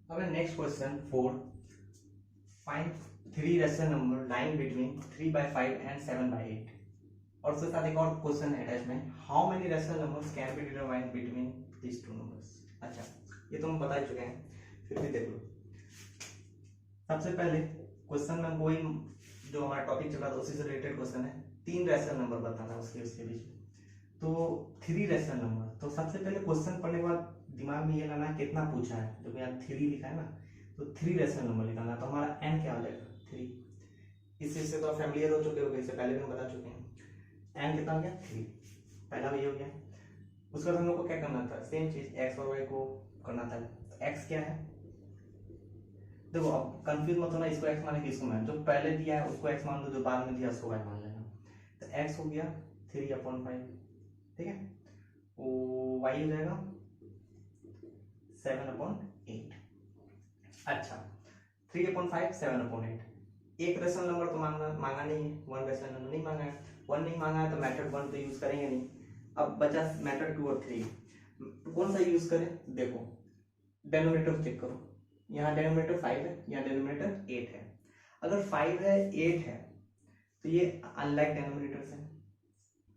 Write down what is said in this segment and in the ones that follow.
अब next question 4, find 3 rational number lying between 3/5 and 7/8। और उसके साथ एक और क्वेश्चन है अटैच में, how many rational numbers can be determined between these two numbers. अच्छा, ये तो हम बता चुके हैं, फिर भी देख लो। सबसे पहले क्वेश्चन में कोई जो हमारा टॉपिक चल रहा था उसी से रिलेटेड क्वेश्चन है, 3 रैशनल नंबर बताना उसके बीच में। तो 3 रैशनल नंबर, तो सबसे पहले क्वेश्चन पढ़ने के बाद दिमाग में ये लाना कितना पूछा है, जो यहाँ 3 लिखा है ना, तो 3 रैशनल नंबर निकालना। तो हमारा n क्या हो जाएगा 3। इस चीज से तो फैमिलियर हो चुके होंगे, इससे पहले भी हम बता चुके हैं। n कितना हो गया 3, पहला भी हो गया। उसके बाद हम लोग को क्या करना था, सेम चीज x और y को करना था। तो x क्या है, देखो अब कंफ्यूज मत होना, इसको x माने कि इसको मान, जो पहले दिया है उसको x मान लो, जो बाद में दिया उसको y मान लेना। तो x हो गया 3/5, ठीक है। वो y हो जाएगा 7/8। अच्छा, 3/5 7/8। एक रेशनल नंबर तो मांगा नहीं है, 1 रेशनल नंबर नहीं मांगा है। 1 नहीं मांगा है तो मेथड 1 तो यूज करेंगे नहीं। अब बचा मेथड 2 और 3, कौन सा यूज करें। देखो डेनोमिनेटर चेक करो, यहाँ डेनोमिनेटर 5 है, यहाँ डेनोमिनेटर 8 है। अगर 5 है 8 है तो ये अनलाइक डेनोमिनेटर्स है,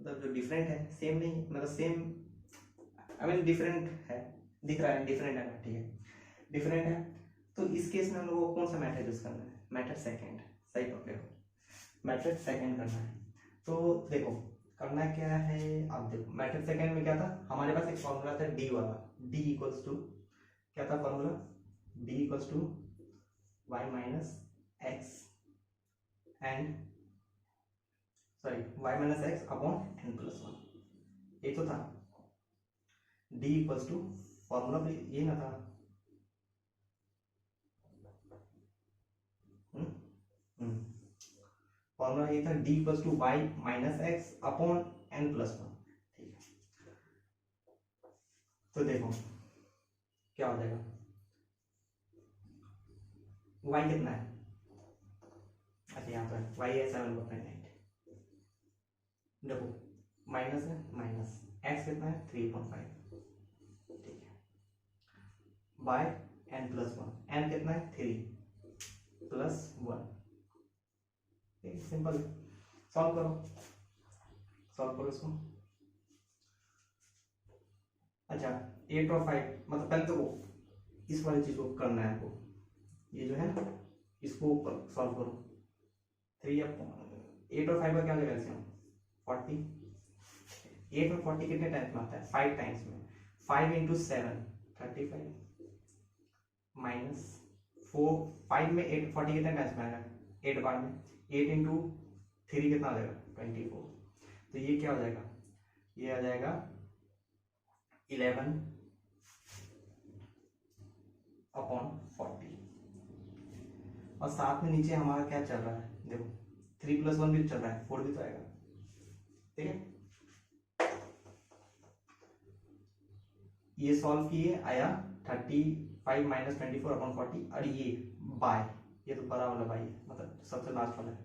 मतलब जो डिफरेंट है, सेम नहीं, मतलब सेम आई मीन डिफरेंट है, दिख रहा है डिफरेंट है ना, ठीक है डिफरेंट है। तो इस केस में हम लोगों को कौन सा मेथड यूज करना है, मेथड सेकंड। सही पकड़े हो, मेथड सेकंड करना है। तो देखो करना क्या है, अब देखो मेथड सेकंड में क्या था, हमारे पास एक फॉर्मूला था डी वाला, डी इक्वल्स टू क्या था formula, D equals to Y minus X and sorry Y minus X upon N plus 1, ये तो था। डी इक्वल्स टू फॉर्मूला भी ये ना था, फॉर्मूला ये था D equals to Y minus X upon N plus 1, ठीक है। तो देखो क्या हो जाएगा, y कितना है, अच्छा यहाँ पर y है 7/8, देखो माइनस है माइनस, x कितना है 3/5, ठीक है, बाय n प्लस 1, n कितना है 3 प्लस 1, ठीक है सिंपल है। सॉल्व करो, सॉल्व करो इसको। अच्छा 8 और 5, मतलब पहले तो इस वाली चीज को करना है आपको, ये जो है ना इसको सॉल्व करो। 8 और 5 का क्या लेगा इसमें 40, 8 और 40 कितने टाइम्स में आता है 5 टाइम्स में, 5 इंटू 7 35 माइनस 4, 5 में 8 40 कितने टाइम्स में आएगा 8 बार में, 8 इंटू 3 कितना आ जाएगा 24। तो ये क्या हो जाएगा, ये आ जाएगा 11/40, और साथ में नीचे हमारा क्या चल रहा है, देखो 3 + 1 भी चल रहा है, 4 भी तो आएगा, ठीक है। ये सॉल्व किए आया 35 माइनस 24/40, और ये बाय, ये तो बड़ा वाला बाय है, मतलब सबसे लास्ट वाला है,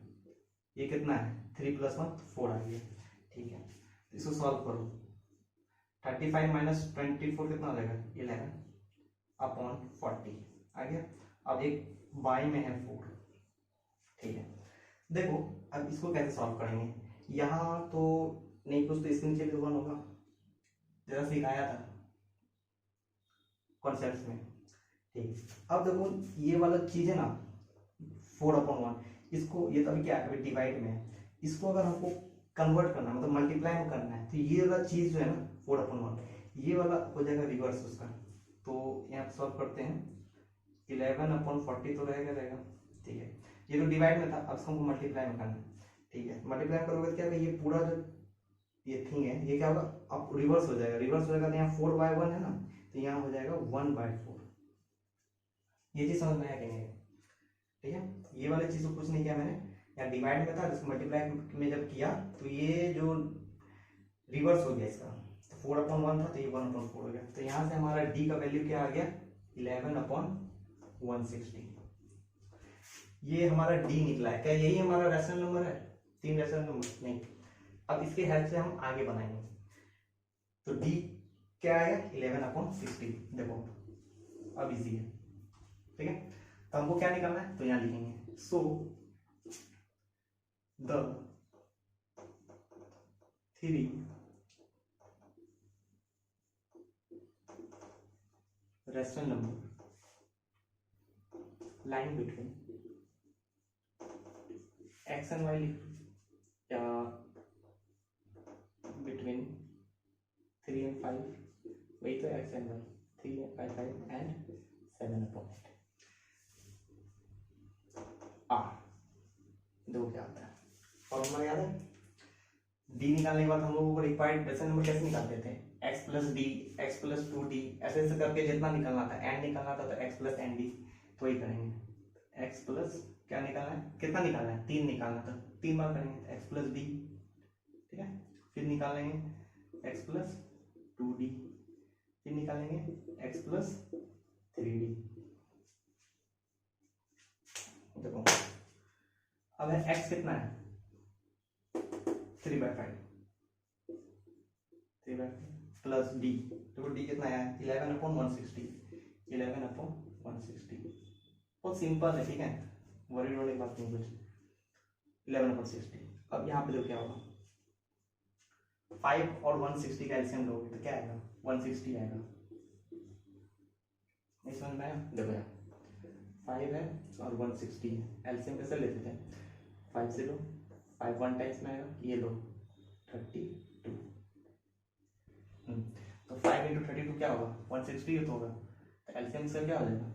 ये कितना है 3 + 1 4 आ गया, ठीक है। इसको सॉल्व करो, 35 माइनस 24 कितना हो जाएगा 11/40 आ गया। अब एक बाई में है 4, ठीक है। देखो अब इसको कैसे सॉल्व करेंगे, यहाँ तो नहीं, कुछ तो इसके नीचे भी 1 होगा, जरा सिखाया था कॉन्सेप्ट में, ठीक। अब देखो ये वाला चीज है ना 4/1, इसको ये तो अभी क्या है अभी डिवाइड में है, इसको अगर हमको कन्वर्ट करना मतलब मल्टीप्लाई में करना है, तो ये वाला चीज जो है ना 4/1, ये वाला हो जाएगा रिवर्स उसका। तो यहाँ सॉल्व करते हैं, 11/40 तो रहेगा, ठीक है। ये तो डिवाइड में था, अब इसको हमको मल्टीप्लाई में करना है, ठीक है। मल्टीप्लाई करोगे तो क्या होगा, ये पूरा जो ये थिंग है ये क्या होगा, अब रिवर्स हो जाएगा, रिवर्स हो जाएगा तो यहाँ 4/1 है ना, तो यहाँ हो जाएगा 1/4। ये चीज समझ में आया कि नहीं, ठीक है। ये वाली चीज को कुछ नहीं किया मैंने, यहाँ डिवाइड में था, इसको मल्टीप्लाई में जब किया तो ये जो रिवर्स हो गया इसका, तो 4/1 था तो ये 1/4 हो गया। तो यहाँ से हमारा डी का वैल्यू क्या आ गया 11/160, ये हमारा डी निकला है। क्या यही हमारा रैशनल नंबर है, 3 रैशनल नंबर नहीं। अब इसके हेल्प से हम आगे बनाएंगे, तो डी क्या आएगा 11/60, देखो अब इजी है, ठीक है। तो हमको क्या निकालना है, तो यहाँ लिखेंगे so the 3 rational number lying between x and y या between 3 and 5, वही तो x and y, 3 and 5 and 7 upon 8। देखो क्या आता है, फॉर्मूला याद है, डी निकालने के बाद हम लोगों को रिक्वायर्ड रेशनल नंबर कैसे निकालते थे, x plus D, x plus 2d, ऐसे ऐसे करके जितना निकालना था, n निकालना था तो x प्लस एन डी, तो वही करेंगे। x प्लस क्या निकालना है, कितना निकालना है, 3 निकालना था, 3 बार करेंगे x प्लस डी, ठीक है। फिर निकालेंगे x प्लस 2d, फिर निकालेंगे x प्लस 3d। देखो अब है x कितना है, 3/5 प्लस डी, देखो डी कितना है 11/160, 11/160, बहुत सिंपल है, ठीक है, वरी होने की बात नहीं कुछ, 11/60। अब यहाँ पे देखो क्या होगा, 5 और 160 का एलसीएम लोगे तो क्या आएगा, 160 आएगा, नहीं समझ में आया। देखो यार 5 है और 160 है, एलसीएम कैसे लेते थे, 5 से लो, 5 1 टाइम्स में आएगा, ये लो 32, तो 5 × 32 क्या होगा, 160 तो होगा, तो एलसीएम से क्या हो जाएगा,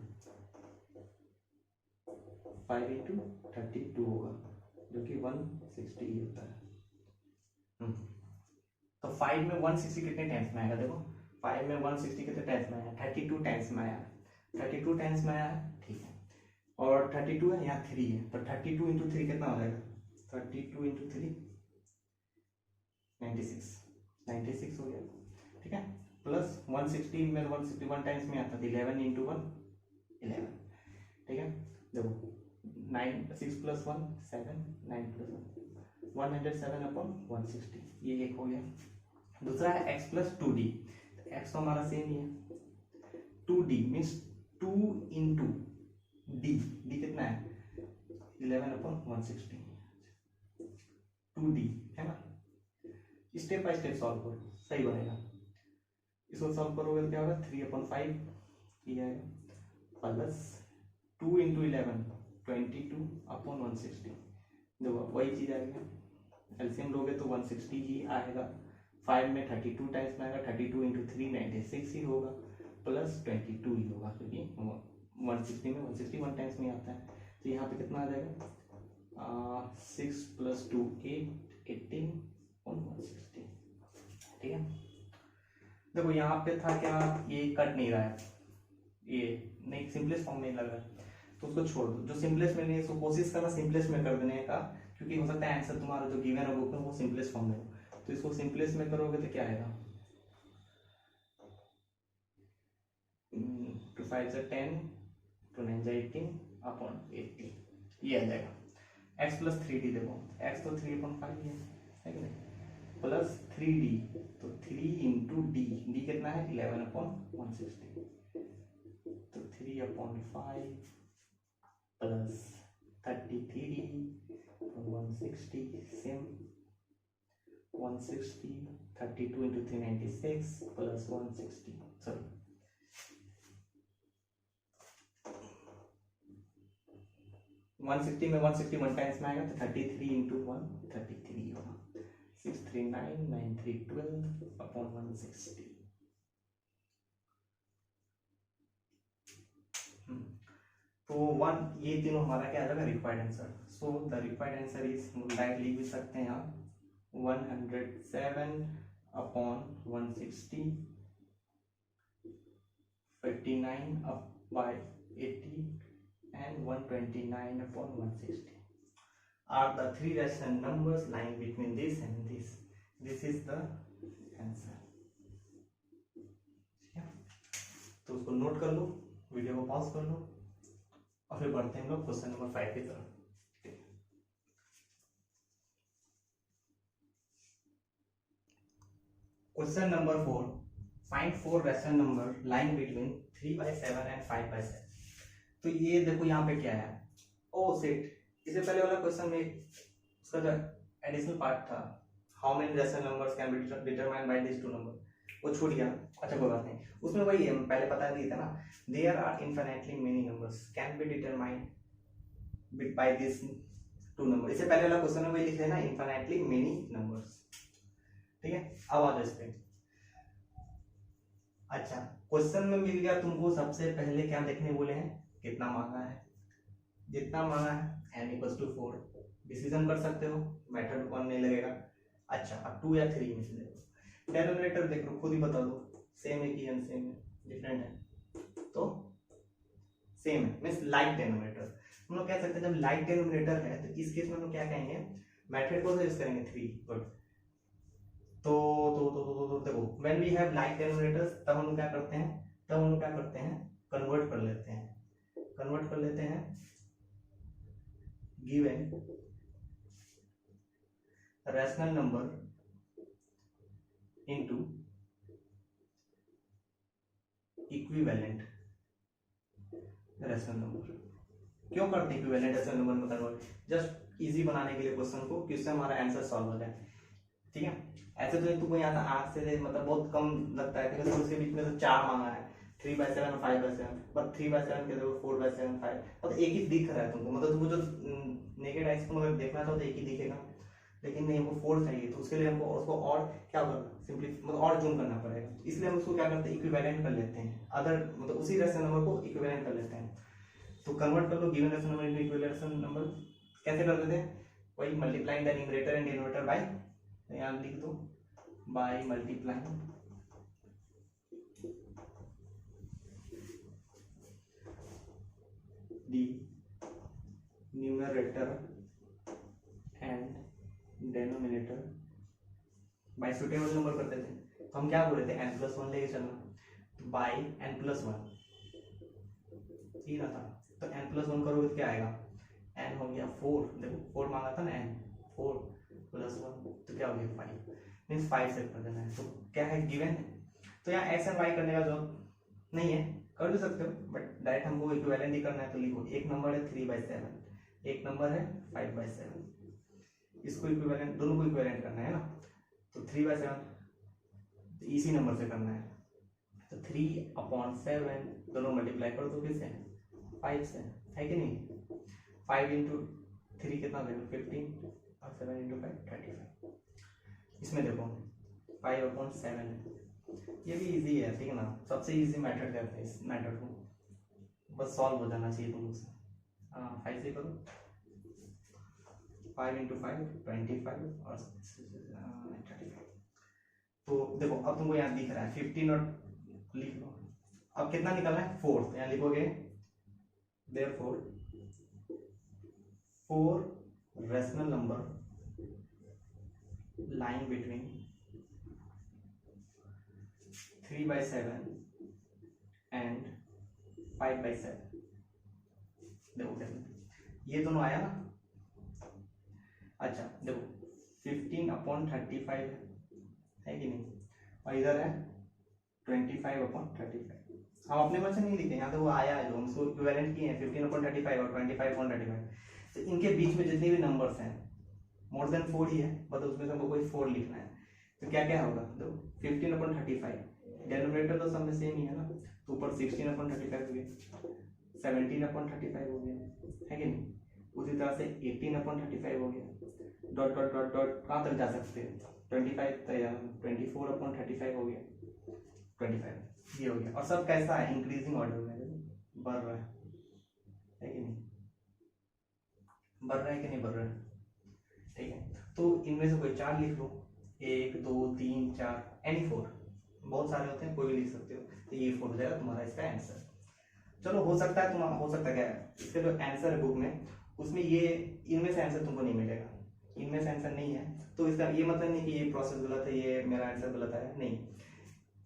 5 × 32 होगा, जो कि 160 होता है। तो 5 में 160 कितने टाइम्स में आएगा, देखो 5 में 160 कितने टाइम्स में आया, 32 टाइम्स में आया, 32 टाइम्स में आया, ठीक है, और 32 है, यहाँ 3 है, तो 32 × 3 कितना हो जाएगा, 32 × 3 96 हो गया, ठीक है, प्लस 160 में 161 टाइम्स में आता है, 11 × 1 11, ठीक है। देखो 9 6 + 1 7, 9 + 1 107/160, ये एक हो गया। दूसरा है x प्लस 2d, x तो हमारा सेम ही है, 2d मीन्स 2 × d, d कितना है 11/160, 2d है ना। स्टेप बाय स्टेप सॉल्व करो, सही बनेगा। इसको सॉल्व करोगे तो क्या होगा, 3/5 ये आएगा, प्लस 2 × 11 22/160, देखो वही चीज आएगी, एलसीएम लोगे तो 160 ही आएगा, 5 में 32 टाइम्स में आएगा, 32 × 3 96 ही होगा, प्लस 22 ही होगा, क्योंकि 160 में 160 1 टाइम्स में आता है, तो यहाँ पे कितना आ जाएगा, 6 + 2 8 18 और 160, ठीक है। देखो यहाँ पे था क्या, ये कट नहीं रहा है, ये नहीं सिंपलेस्ट फॉर्म में लग रहा है, तो उसको छोड़ दो, जो सिंपलेस्ट में नहीं है उसको कोशिश करना सिंपलेस्ट में कर देने का, क्योंकि हो सकता है आंसर तुम्हारा जो गिवन है बुक में वो सिंपलेस्ट फॉर्म में हो, तो इसको सिंपलेस्ट में करोगे तो क्या आएगा, 2 5 = 10, 2 9 = 18/80, ये आ जाएगा। x प्लस 3d, देखो x तो 3/5 है कि नहीं, प्लस 3d, तो 3 × d, d कितना है 11/160, तो 3/5 प्लस 33 160, सेम 160, 32 × 3 96 प्लस 160, सॉरी 160 में 160 1 टाइम्स में आएगा, तो 33 × 1 33 होगा, 639 9312/160। तो 1 ये तीनों हमारा क्या आ जाएगा, required answer. So the required answer is, direct लिख भी सकते हैं यहाँ, 107/160, 59/80 and 129/160 are the 3 rational numbers lying between this and this. This is the answer. तो उसको नोट कर लो, वीडियो को पॉज कर लो और फिर बढ़ते हैं हम लोग क्वेश्चन नंबर 5 की तरफ। Question number 4, find 4 rational number lying between 3/7 and 5/7. तो ये देखो यहाँ पे क्या है, ओ सेट, इससे पहले वाला क्वेश्चन में उसका जो एडिशनल पार्ट था, how many rational numbers can be determined by this two number, वो छूट गया। अच्छा कोई बात नहीं, उसमें वही है पहले बता दिया था ना, there are infinitely many numbers can be determined by this two number. इससे पहले वाला क्वेश्चन में वही लिखे ना, इनफिनिटली मेनी नंबर्स। ठीक है, अब आ जाओ इस पे। अच्छा, क्वेश्चन में मिल गया तुमको, सबसे पहले क्या देखने बोले हैं, कितना मांगा है, जितना मांगा है n इक्वल्स टू 4, डिसीजन कर सकते हो, मेथड 1 नहीं लगेगा। अच्छा, अब 2 या 3 में से देखो, डेनोमिनेटर देख लो, खुद ही बता दो, सेम है कि सेम है, डिफरेंट है, तो सेम है, मींस लाइक डेनोमिनेटर। हम लोग कह सकते हैं जब लाइक डेनोमिनेटर है तो इस केस में हम लोग क्या कहेंगे, मेथड को यूज करेंगे 3, गुड। तो देखो, when we have like denominators, तब हम लोग क्या करते हैं, कन्वर्ट कर लेते हैं given rational number into equivalent rational number. क्यों करते हैं इक्विवेलेंट रैशनल नंबर में कन्वर्ट, जस्ट इजी बनाने के लिए क्वेश्चन को, कि उससे हमारा आंसर सॉल्व हो जाए। ठीक है, ऐसे तो तुमको यहाँ था आंख से मतलब बहुत कम लगता है, क्योंकि उसके बीच में तो 4 मांगा है, 3/7 5/7, पर 3/7 के देखो 4/7 5, मतलब एक ही दिख रहा है तुमको, मतलब तुमको जो नेकेड आइज को अगर देखना था तो एक ही दिखेगा, लेकिन नहीं, हमको 4 चाहिए, तो उसके लिए हमको उसको और क्या करना, सिंपली मतलब और जूम करना पड़ेगा, इसलिए हम उसको क्या करते हैं, इक्विवेलेंट कर लेते हैं, अदर मतलब उसी रैशनल नंबर को इक्विवेलेंट कर लेते हैं। तो कन्वर्ट कर लो given rational number into equivalent rational number, कैसे कर देते हैं, वही multiplying the numerator and denominator by, यहाँ लिख दो, by multiplying the numerator and denominator by suitable number कर देते हैं। तो हम क्या बोल रहे थे, n+1 लेके चलना, तो बाय n+1 ही ना था, तो n+1 करोगे तो क्या आएगा, n हो गया 4, देखो 4 मांगा था ना, n 4 + 1 तो क्या हो गया 5, मीन्स 5 से कर देना है। तो क्या है, गिवन है, तो यहाँ x एंड y करने का जरूरत नहीं है, कर भी सकते हो, बट डायरेक्ट हमको इक्विवेलेंट ही करना है, तो लिखो एक नंबर है 3/7, एक नंबर है 5/7, इसको इक्विवेलेंट, दोनों को इक्विवेलेंट करना है ना, तो 3/7 तो इसी नंबर से करना है, तो 3/7 दोनों मल्टीप्लाई कर दो किससे, 5 से, है कि नहीं, 5 × 3 कितना देगा 15, और 7 × 5 35। इसमें देखो 5/7 है, ये भी इजी है, ठीक है ना, सबसे इजी मेथड कहते हैं इस मेथड को, बस सॉल्व हो जाना चाहिए तुम लोग से। हाँ 5 से करो, 5 × 5 25 और 35। तो देखो अब तुमको यहाँ दिख रहा है 15, और लिख लो, अब कितना निकलना है 4, तो यहाँ लिखोगे therefore 4 rational number lying between 3/7 and 5/7। देखो ये दोनों आया ना, अच्छा देखो 15/35 है कि नहीं, और इधर है 25/35, हम अपने मन से नहीं लिखे, यहाँ तो वो आया है जो हम उसको इक्विवेलेंट किए हैं 15/35 और 25/35, तो इनके बीच में जितने भी नंबर्स हैं मोर देन 4 ही है, बट उसमें से हमको कोई 4 लिखना है, तो क्या क्या होगा, तो 15/35, डेनोमिनेटर तो सब में सेम ही है ना, तो ऊपर 16/35 हो गया, 17/35 हो गया, है कि नहीं, उसी तरह से 18/35 हो गया, डॉट डॉट डॉट डॉट कहाँ तक जा सकते हैं, 25 24/35 हो गया, 25 ये हो गया, और सब कैसा है, इंक्रीजिंग ऑर्डर में बढ़ रहा है कि नहीं, बढ़ रहा है कि नहीं बढ़ रहा है, ठीक है। तो इनमें से कोई 4 लिख लो, 1 2 3 4, एनी 4, बहुत सारे होते हैं, कोई भी लिख सकते हो, तो ये 4 हो जाएगा तुम्हारा इसका आंसर। चलो हो सकता है तुम्हारा, हो सकता है क्या है, इसका जो आंसर है बुक में, उसमें ये इनमें से आंसर तुमको नहीं मिलेगा, इनमें से आंसर नहीं है, तो इसका ये मतलब नहीं कि ये प्रोसेस गलत है, ये मेरा आंसर गलत है, नहीं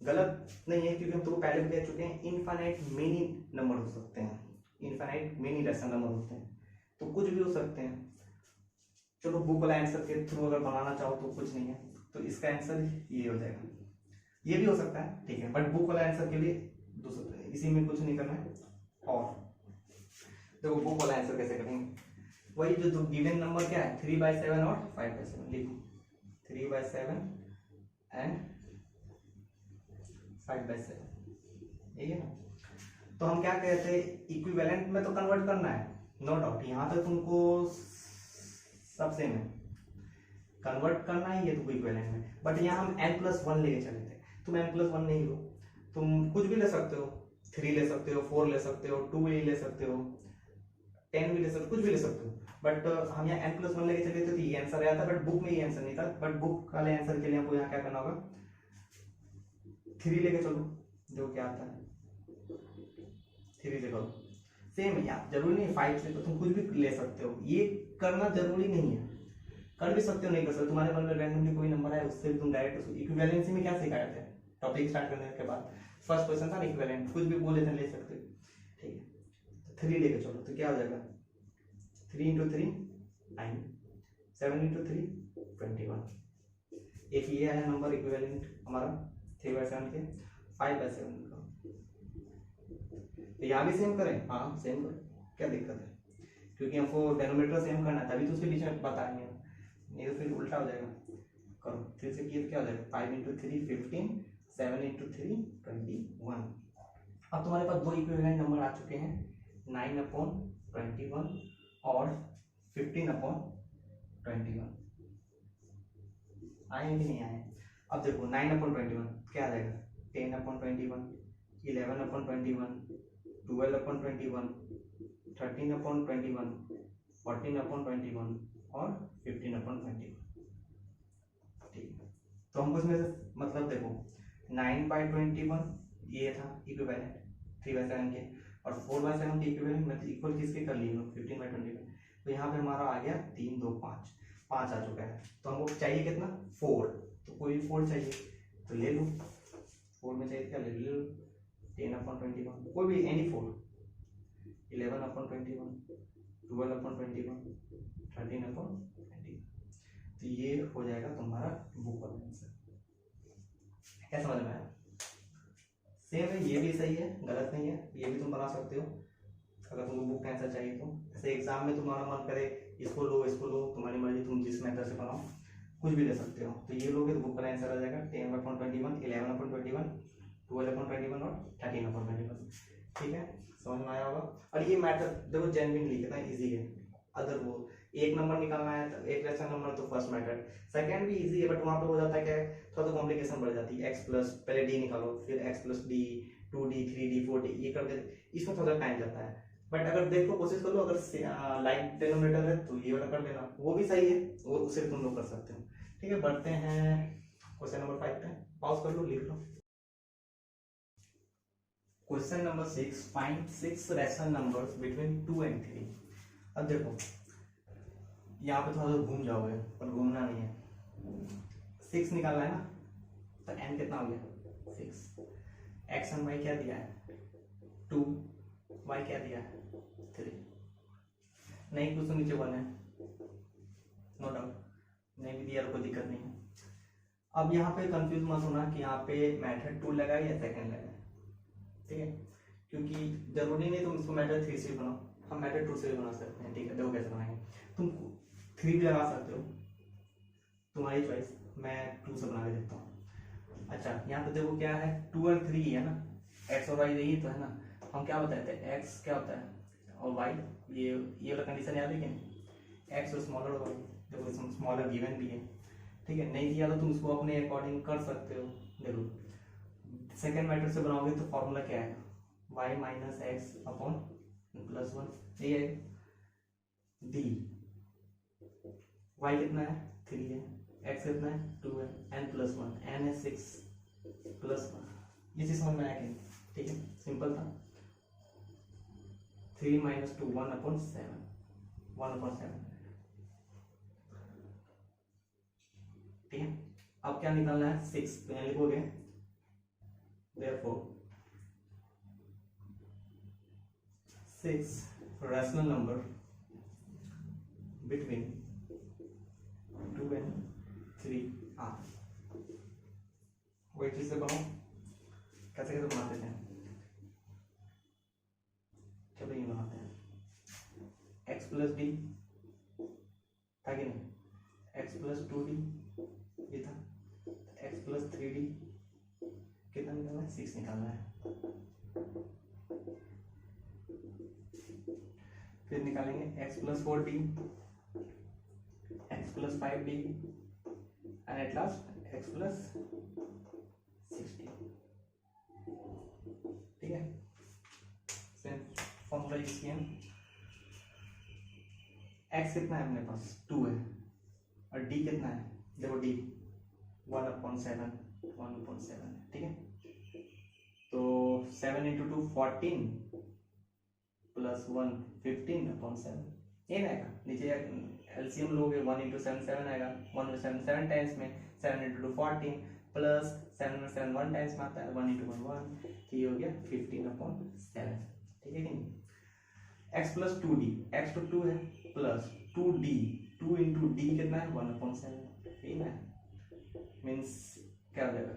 गलत नहीं है, क्योंकि हम तुमको पहले भी कह चुके हैं इनफाइनाइट मेनी नंबर हो सकते हैं, इनफाइनाइट मेनी रैशनल नंबर होते हैं, तो कुछ भी हो सकते हैं। चलो बुक वाला आंसर के थ्रू अगर बनाना चाहो तो कुछ नहीं है, तो इसका आंसर ये हो जाएगा, ये भी हो सकता है, ठीक है, बट बुक वाला आंसर के लिए दूसरा, इसी में कुछ नहीं करना है, और देखो बुक वाला आंसर कैसे करेंगे, वही जो गिवन नंबर क्या है 3/7 और 5/7 लिखो, 3/7 एंड 5/7, यही है ना। तो हम क्या कहते हैं, इक्विवेलेंट में तो कन्वर्ट करना है, नो डाउट, यहाँ पे तुमको सब सेम है, कन्वर्ट करना ही है तुमको इक्विवेलेंट में, बट यहाँ हम n+1 लेके चले थे, तुम n+1 नहीं हो, तुम कुछ भी ले सकते हो, 3 ले सकते हो, 4 ले सकते हो, 2 भी ले सकते हो, 10 भी ले सकते हो, कुछ भी ले सकते हो, बट हम यहाँ n+1 लेके चले थे तो ये आंसर आया था, बट बुक में ये आंसर नहीं था, बट बुक वाले आंसर के लिए हमको यहाँ क्या करना होगा, 3 लेके चलो, देखो क्या आता है, 3 से करो, सेम है यार, जरूरी नहीं 5 से, तो तुम कुछ भी ले सकते हो, ये करना जरूरी नहीं है, कर भी सकते हो नहीं कर सकते, तुम्हारे मन में रैंडमली कोई नंबर है उससे भी तुम डायरेक्ट इक्विवेलेंसी में क्या सिखाए थे टॉपिक स्टार्ट करने के बाद, फर्स्ट क्वेश्चन था इक्विवेलेंट, कुछ भी बोले थे ले सकते हो, ठीक है, तो 3 लेके चलो, तो क्या हो जाएगा 3 × 3 9, 7 × 3 21, एक ये है नंबर इक्विवेलेंट हमारा 3/7 के, 5/7 का, तो यहाँ भी सेम करें, हाँ सेम करें, क्या दिक्कत है, क्योंकि हमको डेनोमिनेटर सेम करना है, तभी तो उसके बीच में बताएंगे, नहीं तो फिर उल्टा हो जाएगा, करो 3 से किए तो क्या हो जाएगा 5 × 3 15, 7 × 3 21, अब तुम्हारे पास दो इक्विवेलेंट नंबर आ चुके हैं, 9/21 और 15/21, आए कि नहीं आए, अब देखो 9/21 क्या आ जाएगा 10/21, 11/21, 12/21, 13/21, 14/21 और 15/21, ठीक है, तो हमको इसमें से मतलब देखो 9/21 ये था इक्विवेलेंट 3/7 के, और 4/7 के इक्विवेलेंट मतलब इक्वल किसके कर लिए 15/21, तो यहाँ पे हमारा आ गया 3 2 5 5 आ चुका है, तो हमको चाहिए कितना 4, तो कोई भी 4 चाहिए तो ले लो, 4 में चाहिए क्या ले लो, 10/21 कोई भी एनी 4, 11/21, 12/21, 13/21, तो ये हो जाएगा तुम्हारा बुक वाला आंसर, क्या समझ में आया, सेम है, ये भी सही है, गलत नहीं है, ये भी तुम बना सकते हो अगर तुमको बुक का आंसर चाहिए तो, ऐसे एग्जाम में तुम्हारा मन करे इसको लो, तुम्हारी मर्जी, तुम जिस मेथड से बनाओ कुछ भी ले सकते हो, तो ये लोगे तो बुक का आंसर आ जाएगा 10/21, 11/21, 12/21 और 13/21, ठीक है, समझ में आया होगा। और ये मैथड देखो जेन्युइनली कितना इजी है, अगर वो एक नंबर निकालना है तो एक रैशनल नंबर तो फर्स्ट मेथड, सेकंड भी इजी है, बट वहां पे हो जाता है क्या है थोड़ा तो कॉम्प्लिकेशन बढ़ जाती है, x प्लस पहले d निकालो, फिर x plus d 2d 3d 4d ये करके इसमें थोड़ा टाइम जाता है, बट अगर देखो कोशिश करो, अगर लाइक डिनोमिनेटर है तो ये वाला कर लेना, वो भी सही है, वो उसे तुम लोग कर सकते हो, ठीक है, बढ़ते हैं क्वेश्चन नंबर 5 पे, पॉज कर लो, लिख लो। Question number 6, find 6 rational numbers between 2 and 3। अब देखो यहाँ पे थोड़ा सा घूम जाओगे, पर घूमना नहीं है, 6 निकालना है ना, तो n कितना हो गया 6, x और y क्या दिया है 2, y क्या दिया है 3, नहीं कुछ तो नीचे 1 है, नो डाउट, नहीं भी दिया तो कोई दिक्कत नहीं है। अब यहाँ पे कंफ्यूज मत होना कि यहाँ पे मेथड 2 लगाए या सेकंड लगाए, ठीक है, क्योंकि जरूरी नहीं तुम इसको मेथड 3 से भी बनाओ, हम मेथड 2 से भी बना सकते हैं, ठीक है, देखो कैसे बनाएंगे, तुम 3 भी लगा सकते हो, तुम्हारी चॉइस, मैं 2 से बना के देखता हूँ। अच्छा यहाँ पे देखो क्या है 2 और 3 है ना, x और y यही तो है ना, हम क्या बताते हैं x क्या होता है और y, ये वाला कंडीशन याद है कि नहीं, x और स्मॉलर और y, देखो इसमें स्मॉलर गिवन भी है, ठीक है, नहीं दिया तो तुम उसको अपने अकॉर्डिंग कर सकते हो, देखो सेकेंड मेथड से बनाओगे तो फॉर्मूला क्या है y minus X upon plus 1, ये है d, y कितना है 3 है, x कितना है 2 है, n प्लस 1, n है 6 प्लस 1, ये चीज समझ में आया कि ठीक है, सिंपल था, 3 माइनस 2 1/7, 1/7, ठीक है, अब क्या निकालना है 6, तो यहाँ लिखोगे therefore 6 rational number between 2 and 3 are, वही चीज से बनाओ, कैसे कैसे बनाते थे, चलो ये बनाते हैं, प्लस डी था कि नहीं, एक्स प्लस 2d ये था, एक्स प्लस 3d कितना निकालना है, 6 निकालना है। फिर निकालेंगे x plus 4d, x plus 5d and at last x plus 6d। ठीक है, फॉर्मूला यूज किया। एक्स कितना है अपने पास 2 है और डी कितना है, देखो डी 1/7 है। ठीक है, तो 7 × 2 14 प्लस 1 15/7 ये रहेगा। नीचे एलसीएम लोगे 1 × 7 7 आएगा, 1 में 7 7 टाइम्स में, 7 × 2 14 प्लस 7 में 7 1 टाइम्स में आता है, 1 × 1 1, तो ये हो गया 15/7। ठीक है कि नहीं। x प्लस 2d, x तो 2 है, प्लस 2d, 2 × d कितना है 1/7, ठीक है, मीन्स क्या हो जाएगा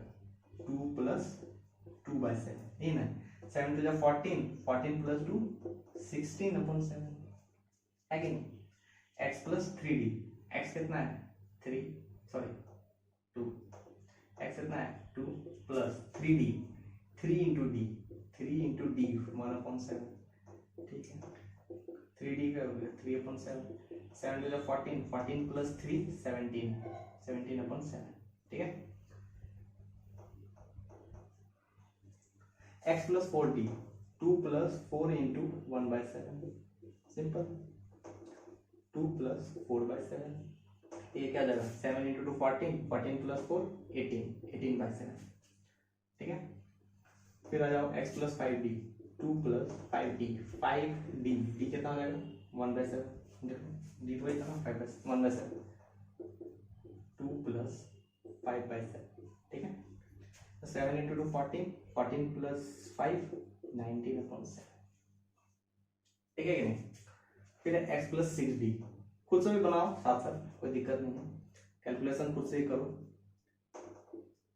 2 प्लस 2/7, ठीक है। 7 to 14, 14 प्लस 2 16/7 है कि नहीं। x प्लस 3d, x कितना है 2, x कितना है 2 प्लस 3d, 3 × d 1/7, ठीक है, 3d का हो गया 3/7, 7 to 14, 14 प्लस 3 17/7, ठीक है। x plus 4d, 2 plus 4 × 1/7, simple, 2 plus 4/7, ये क्या जाएगा 7 × 2 14, 14 प्लस 4 18/7, ठीक है। फिर आ जाओ x plus 5d, 2 plus 5d, 5d d कितना हो जाएगा 1/7, देखो d तो वही था ना 1/7, 2 प्लस 5/7, ठीक है। 7 × 2 14, 14 प्लस 5 19/7, ठीक है कि नहीं। फिर x प्लस 6d, खुद से भी बनाओ साथ साथ, कोई दिक्कत नहीं है, कैलकुलेशन खुद से ही करो,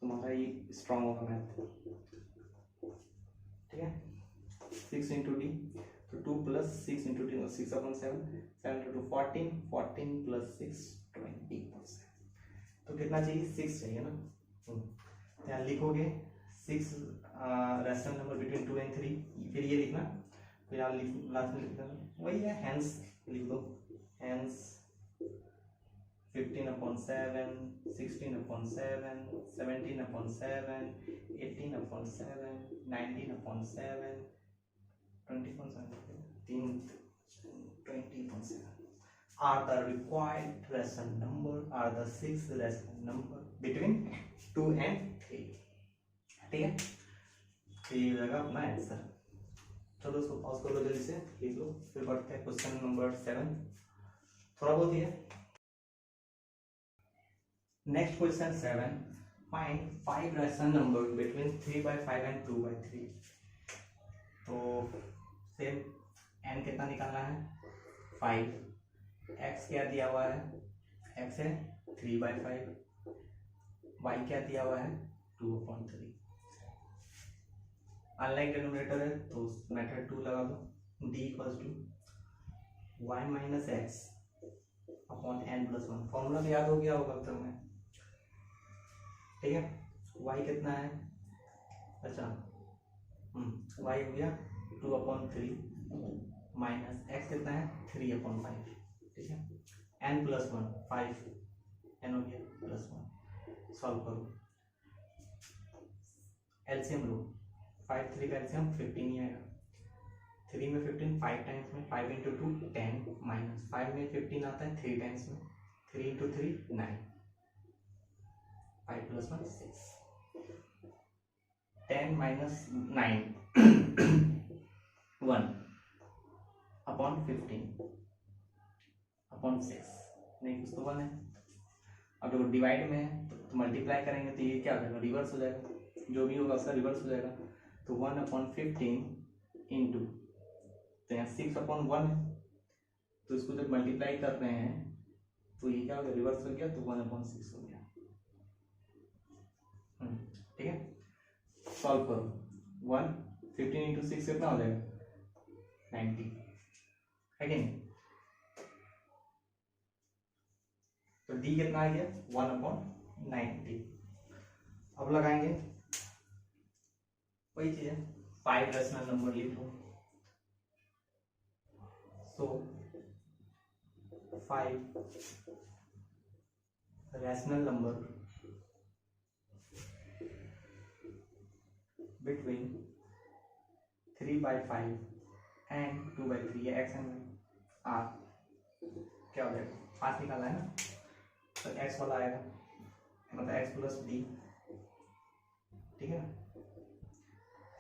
तुम्हारा ये स्ट्रांग होगा मैथ, ठीक है। 6 × d, तो 2 प्लस 6 × d 6/7, 7 × 2 14, 14 प्लस 6 20%, तो कितना चाहिए 6 चाहिए ना। यहाँ लिखोगे 6 रैशनल नंबर बिटवीन 2 and 3, फिर ये लिखना, तो यहाँ लास्ट में लिखना वही है, हैंस लिख दो, hence 15/7, 16/7, 17/7, 18/7, 19/7, 20/7 are the required rational number, are the 6 rational number between 2 and 3, ठीक है। तो ये हो जाएगा अपना आंसर। चलो उसको पॉज कर लो, जल्दी से लिख लो, फिर बढ़ते हैं क्वेश्चन नंबर 7, थोड़ा बहुत ही है। Next question 7, find 5 rational number between 3/5 and 2/3। तो सेम n कितना निकालना है 5, x क्या दिया हुआ है, x है 3/5, y क्या दिया हुआ है 2/3। अनलाइक डिनोमिनेटर है तो मेथड 2 लगा दो, d = y - x upon n+1, formula तो याद हो गया होगा अब तक में, ठीक है। y कितना है, अच्छा y हो गया 2/3 माइनस x कितना है 3/5, ठीक है, n+1 5, n हो गया +1, सॉल्व करो, एलसीएम लो, 5 3 का एलसीएम 15 ही आएगा, 3 में 15 5 टाइम्स में, 5 × 2 10 माइनस 5 में 15 आता है 3 टाइम्स में, 3 × 3 9, 5 + 1 6, 10 - 9 1/15/6, नहीं कुछ तो 1 है। अब देखो डिवाइड में है तो मल्टीप्लाई करेंगे तो ये क्या हो जाएगा रिवर्स हो जाएगा, जो भी होगा उसका रिवर्स हो जाएगा, तो 1/15 इंटू, तो यहाँ 6/1 है, तो इसको जब मल्टीप्लाई कर रहे हैं तो ये क्या हो गया रिवर्स हो गया, तो 1/6 हो गया, ठीक है। सॉल्व करो, 15 × 6 कितना हो जाएगा 90, है कि नहीं। डी कितना आ गया 1/90। अब लगाएंगे वही चीज है, 5 रेशनल नंबर लिख लो। सो 5 रैशनल नंबर बिटवीन 3/5 एंड 2/3 या एक्स एंड आर। क्या हो जाएगा, 5 निकालना है ना, तो एक्स वाला आएगा, मतलब एक्स प्लस डी, ठीक है ना,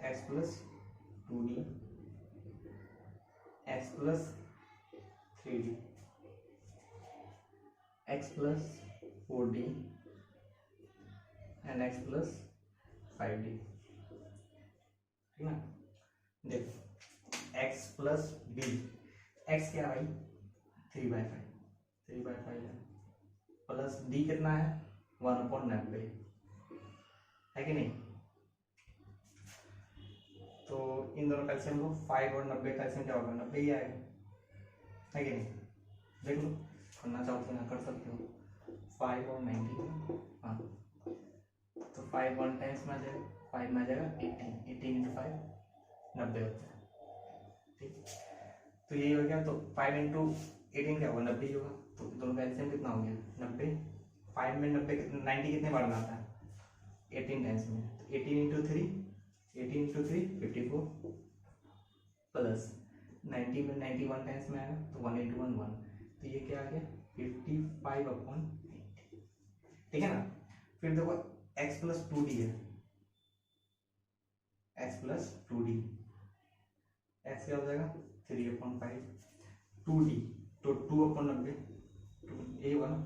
x plus 2d, x plus 3d, x plus 4d and x plus 5d, ठीक है ना। देखो एक्स प्लस डी, एक्स क्या है भाई 3/5 है, प्लस डी कितना है 1/90 है कि नहीं। तो इन दोनों का एलसीएम लो, 5 और 90 का एलसीएम क्या होगा 90 ही आएगा, है कि नहीं। देख लो, करना चाहो तो ना कर सकते हो, 5 और 90, हाँ तो 5 1 टाइम्स में आ जाएगा, 5 में आ जाएगा 18 इंटू 5 90 होता है, ठीक। तो यही हो गया, तो 5 इंटू 18 क्या होगा 90 होगा, तो दोनों का एलसीएम कितना हो गया 90। 5 में 90 कितने बार में आता है 18 टाइम्स में, 18 इंटू 3 54 प्लस 90 में 91 टाइम्स में आएगा, तो 1 इंटू 1 1, तो ये क्या आ गया 55/90, ठीक है ना। फिर देखो x प्लस 2d है, x प्लस 2d, x क्या हो जाएगा 3/5, 2d तो 2/90 ये होगा ना।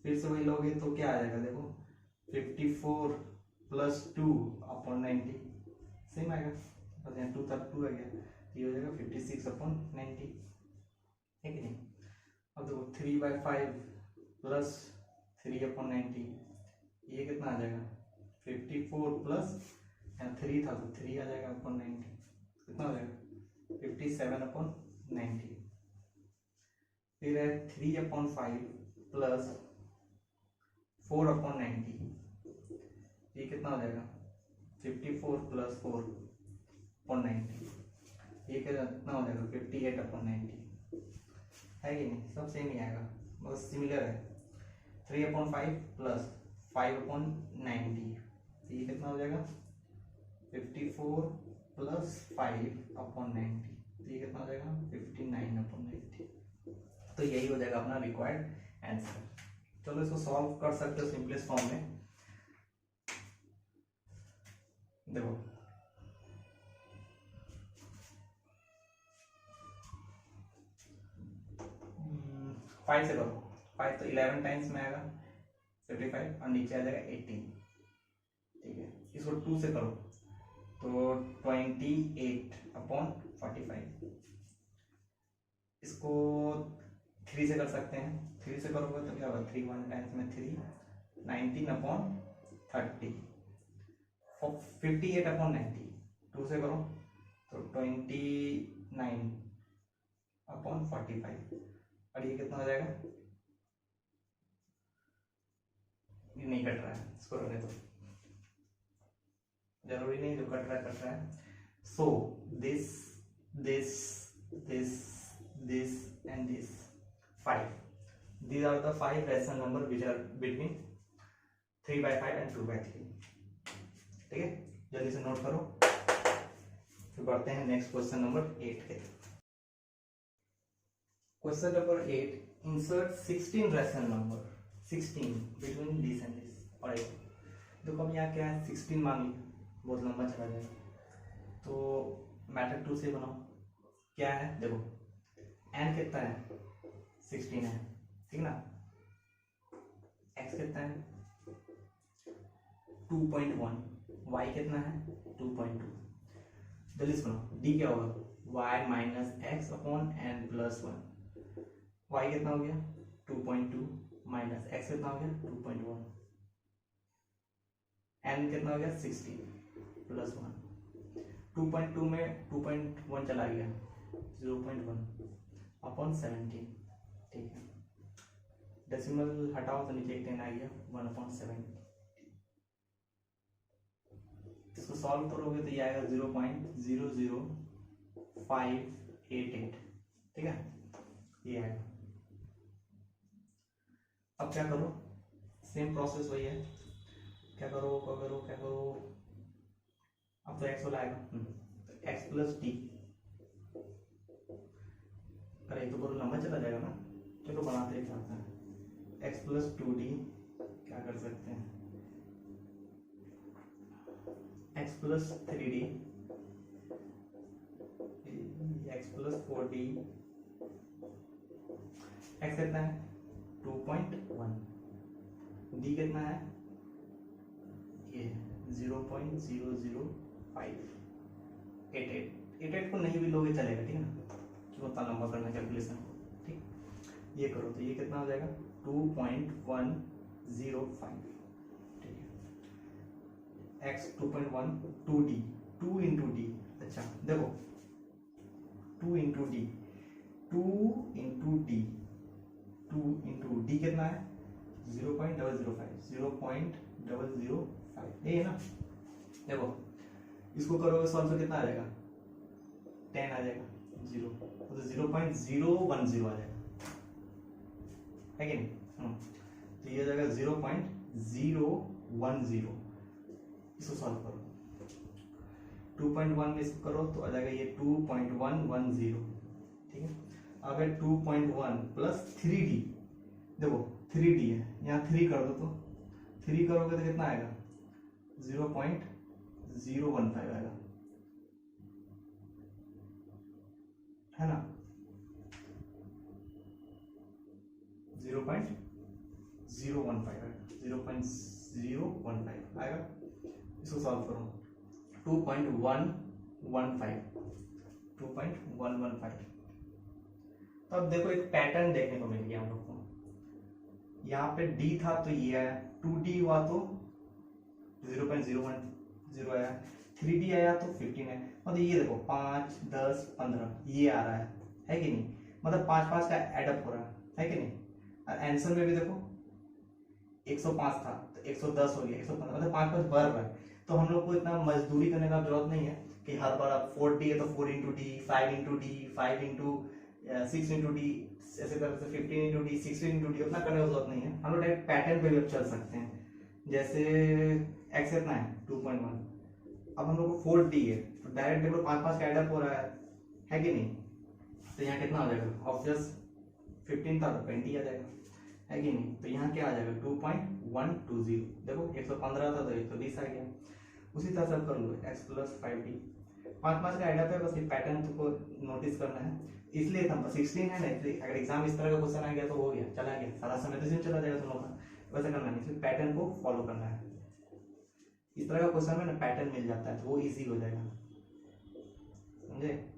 फिर से वही लोगे तो क्या आ जाएगा, देखो 54 प्लस 2/90 सेम आएगा, बस यहाँ 2 था 2 आ गया, ये हो जाएगा 56/90, है कि नहीं। अब देखो 3/5 प्लस 3/90, ये कितना आ जाएगा 54 प्लस 3 था तो 3 आ जाएगा अपॉन 90, कितना हो जाएगा 57/90। फिर है 3/5 प्लस 4/90, ये कितना हो जाएगा 54 प्लस 4/90, ये कितना हो जाएगा 58/90, है कि नहीं। सब सेम ही आएगा, बस सिमिलर है। 3/5 प्लस 5/90, तो ये कितना हो जाएगा 54 प्लस 5/90, तो ये कितना हो जाएगा 59/90। तो यही हो जाएगा अपना रिक्वायर्ड आंसर। चलो इसको सॉल्व कर सकते हो सिंपलेस्ट फॉर्म में। देखो 5 से करो, 5 तो 11 टाइम्स में आएगा 55 और नीचे आ जाएगा 18, ठीक है। इसको 2 से करो तो 28/45, इसको 3 से कर सकते हैं, 3 से करोगे तो क्या होगा 3 1 टाइम्स में 3 19/30, 58/90, 2 से करो तो 29/45, और ये कितना हो जाएगा, ये नहीं कट रहा है, इसको रहने दो, जरूरी नहीं जो कट रहा है। So this this this this and this 5, these are the 5 rational number which are between 3/5 and 2/3, ठीक है। जल्दी से नोट करो, फिर बढ़ते हैं नेक्स्ट क्वेश्चन नंबर 8 के। Question number 8, insert 16 rational number 16 between this and this. और देखो हम यहाँ क्या है 16 मान ली, बहुत लंबा चला जाएगा, तो मैथड 2 से बनाओ। क्या है देखो n कितना है 16 है, ठीक ना, x कितना है 2.1, y कितना है 2.2। जल्दी सुनो, d क्या होगा y minus X upon N plus 1, y कितना हो गया 2.2 माइनस x कितना हो गया 2.1, n कितना हो गया 16 प्लस 1, 2.2 में 2.1 चला गया 0.1 अपॉन 17, ठीक है। डेसिमल हटाओ तो नीचे एक 10 आ गया 1/7। इसको सॉल्व करोगे तो ये आएगा 0.00588, ठीक है, ये आएगा। अब क्या करो, सेम प्रोसेस वही है, क्या करो, अब तो एक्स वाला आएगा, तो एक्स प्लस टी, अरे तो बोलो लंबा चला जाएगा ना, चलो बनाते हैं, चाहते हैं एक्स प्लस 2d, क्या कर सकते हैं, x plus 3d, x plus 4d, x कितना है 2.1, डी कितना है ये 0.00588 को नहीं भी लोगे चलेगा, ठीक है ना, क्यों उतना लंबा करना कैलकुलेशन, ठीक। ये करो तो ये कितना हो जाएगा 2.105, ठीक है, x 2.1 2d 2 इंटू डी, अच्छा देखो 2 into D 2 into D 2 into D कितना है 0.005 ये है ना, देखो इसको करोगे सॉल्व तो कितना आ जाएगा 10 आ जाएगा, 0 तो 0.010 आ जाएगा, है कि नहीं, तो ये आ जाएगा 0.010, इसको सॉल्व करो 2.1 में इसको करो तो आ जाएगा ये 2.110, ठीक है। अब है 2.1 प्लस 3d, देखो 3d है, यहाँ 3 कर दो तो 3 करोगे तो कितना आएगा 0.015 आएगा, है ना, 0.015 आएगा, 0.015 आएगा। इसको सॉल्व करो 2.115 तो अब देखो एक पैटर्न देखने को मिल गया हम लोग को, यहाँ पे d था तो ये आया, 2d हुआ तो 0.010 आया, 3d आया तो 15 है, मतलब ये देखो 5 10 15 ये आ रहा है कि नहीं, मतलब 5 का एडअप हो रहा है कि नहीं। और आंसर में भी देखो 105 था तो 110 हो गया, 115 मतलब 5 बढ़ रहा है, तो हम लोग को इतना मजदूरी करने का जरूरत नहीं है कि हर बार आप 4d है तो 4 into D, 5 into D, 5 into 6 into D, ऐसे तरह से 15 इंटू डी, 16 इंटू डी, उतना करने की जरूरत नहीं है, हम लोग डायरेक्ट पैटर्न पे भी चल सकते हैं। जैसे x कितना है 2.1, अब हम लोग को 4d है तो डायरेक्ट देखो 5 का एडअप हो रहा है कि नहीं, तो यहाँ कितना हो जाएगा ऑब्वियस 15 था तो 20 आ जाएगा, है कि नहीं, तो यहाँ क्या आ जाएगा 2.120, देखो 115 था तो 120 आ गया। उसी तरह से कर लो x प्लस 5d, 5 का एडअप है, बस ये पैटर्न तुमको नोटिस करना है, इसलिए था 16 है ना, इसलिए अगर एग्जाम इस तरह का क्वेश्चन आ गया तो हो गया, चला गया सारा समय तो चला जाएगा तुम लोग का, वैसा करना नहीं, इसलिए पैटर्न को फॉलो करना है, इस तरह का क्वेश्चन में ना पैटर्न मिल जाता है तो वो इजी हो जाएगा, समझे।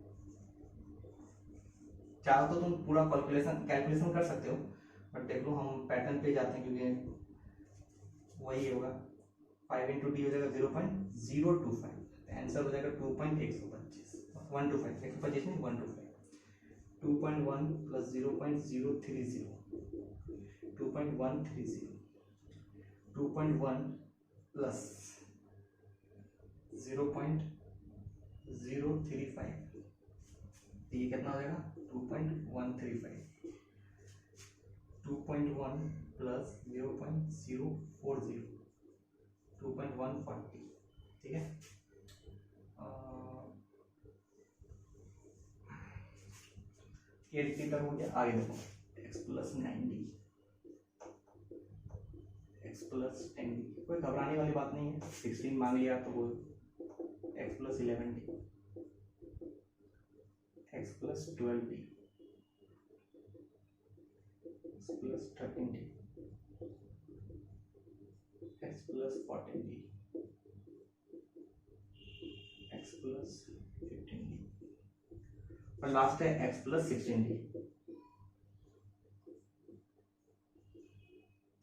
चाहो तो तुम पूरा कैलकुलेशन कर सकते हो, बट देख लो हम पैटर्न पे जाते हैं क्योंकि वही होगा, 5 इंटू डी हो जाएगा 0.025, आंसर हो जाएगा 2.125, 125 नहीं 125, 2.1 प्लस 0.030, 2.130, 2.1 प्लस 0.035, ये कितना हो जाएगा 2.135, 2.1 प्लस 0.040, 2.140, ठीक है। ये रिपीटर हो गया, आगे देखो x plus 9d, x plus 10d, कोई घबराने वाली बात नहीं है, 16 मांग लिया तो वो x plus 11d, x plus 12d, x plus 13d, x plus 14d, x plus 15d, और लास्ट है x प्लस 16d,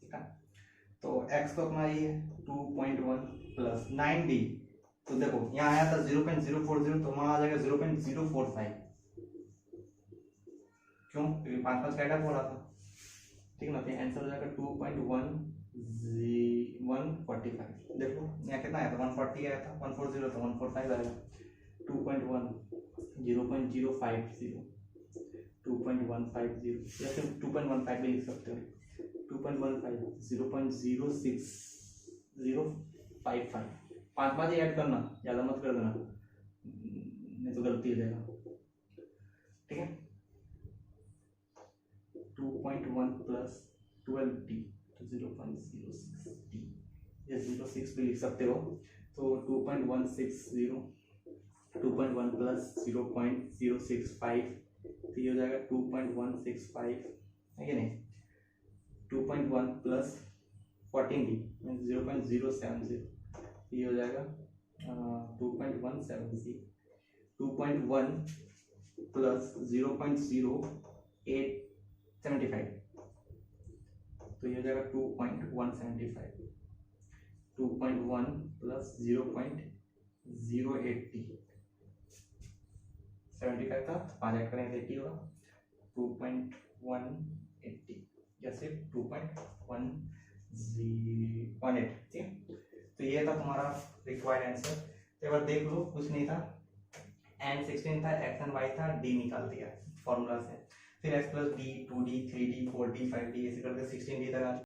ठीक है। तो x तो अपना ये 2.1 प्लस 9d, तो देखो यहाँ आया था 0.040 तो वहां आ जाएगा 0.045, क्यों, क्योंकि 5 का एडअप हो रहा था, ठीक ना। तो आंसर हो जाएगा 2.145। देखो यहाँ कितना आया था, 140 आया था, 140 था, 145 आएगा। 2.1 0.050 2.150 या फिर 2.15 भी लिख सकते हो। 2.15 0.06055 पाँच ही ऐड करना, ज़्यादा मत कर देना, नहीं तो गलती हो जाएगा। ठीक है, 2.1 प्लस 12t तो 0.06t, या 06 भी लिख सकते हो। तो 2.160 2.1 प्लस 0.065 तो ये हो जाएगा 2.165 है कि नहीं। 2.1 प्लस 14d 0.070 ये हो जाएगा 2.170। 2.1 प्लस 0.0875 तो ये हो जाएगा 2.175। 2.1 प्लस 0.080 75 था, 5 ऐड करेंगे 80 होगा 2.180 या सिर्फ 2.118। ठीक है, तो ये था तुम्हारा रिक्वायर्ड आंसर। तो एक बार देख लो, कुछ नहीं था, n16 था, x एंड y था, d निकाल दिया फॉर्मूला से, फिर x plus d 2d 3d 4d 5d ऐसे करके 16d तक